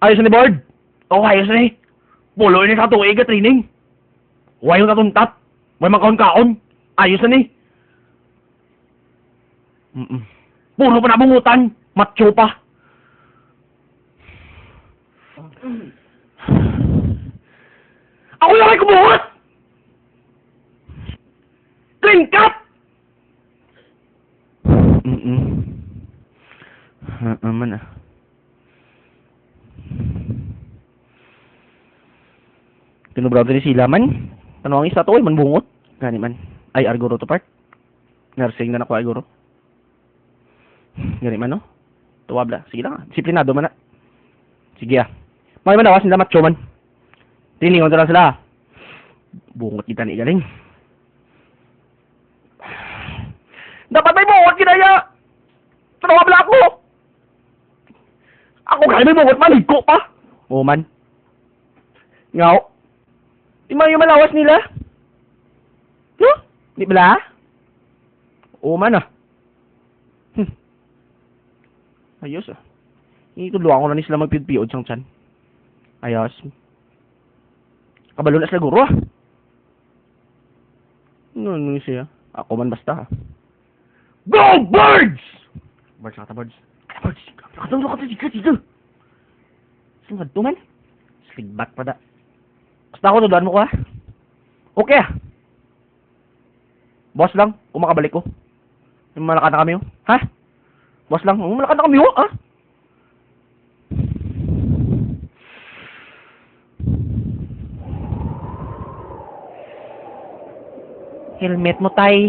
Ayos ni board. Oo, ayos ni. Pulo ni sa tuig ka training. Huwag yung natuntat. Huwag makaon-kaon. Ayos na ni. Puro pa nabungutan. Macho pa. Ako yung may kumuhot! Clean cut! Man ah. Tinubraw din sila man. Tanong isa to ay manbungot. Gani man. Ay arguro to part. Nursing na nako arguro. Gani man no. Tuwabla. Sige lang. Disiplinado man na. Sige ah. May manawas nila macho man. Tiningon lang sila. Bungot kita ni galing. Dapat may bungot kinaya. Tuwabla ako. Ako kaya may bungot man. Higko pa. Oo man. Ngaw. Di man yung malawas nila. No? Di bala? Oo man ah. Ayos ah. Ituluan ko na ni sila magpiyod-piyod sang tiyan. Ayos. Kabalo na sila guro ah. Ano siya? Ako man basta ah. Go birds! Birds kata birds. Kata birds. Kata dito. Singad to man. Sligbat pa da. Basta ako tuduan mo ko ah. Okay ah. Boss lang, kung makabalik ko. Yung malakad na kami oh. Ha? Boss lang, malakad na kami oh. Ha? Helmet mo tay.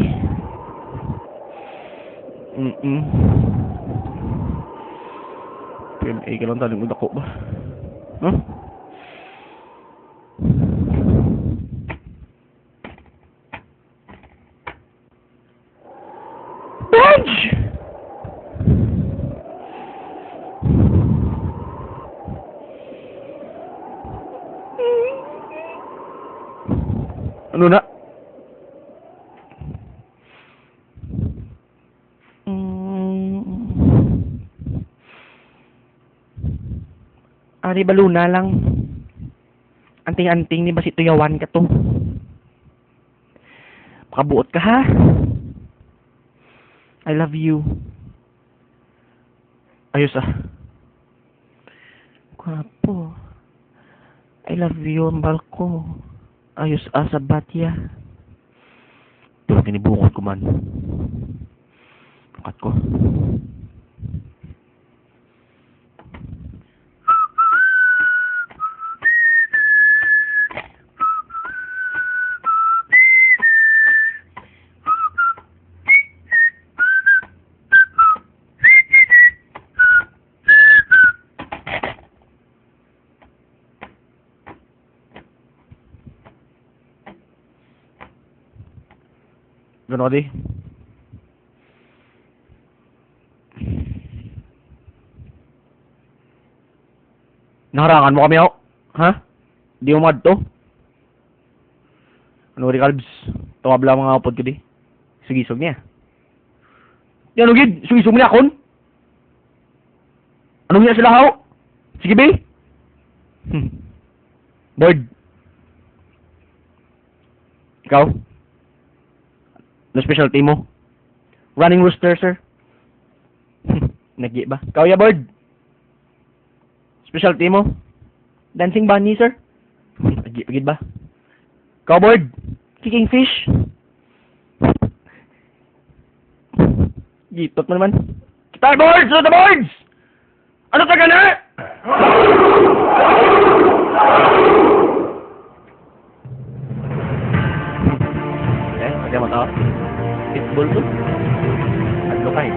PMA ka lang taling udako ba? Huh? Bench! Ano na? Ari baluna lang. Anting-anting ni Basito Yawan ka to. Makabuot ka ha. I love you. Ayos ah. Guwapo. I love you, ambal ko. Ayos ah sa batya. Pero tinibukot ko man. Angkat ko. Gano'n ka di? Naharangan mo kami ako? Ha? Di mo madto? Ano rin kalbs? Tawabla mga kapod ko di? Sugisog niya. Yan o gid? Sugisog niya akon? Anong niya sila hao? Sige be? Board. Ikaw? No specialty mo? Running rooster, sir? Nagi ba? Kaya bird? Specialty mo? Dancing bunny, sir? Nagi ba? Cowboard? Kicking fish? Gitot mo naman. Kita boards! Ano the boards? Ano taga na? Ada mo tao? Pitbull to? Adlo kay.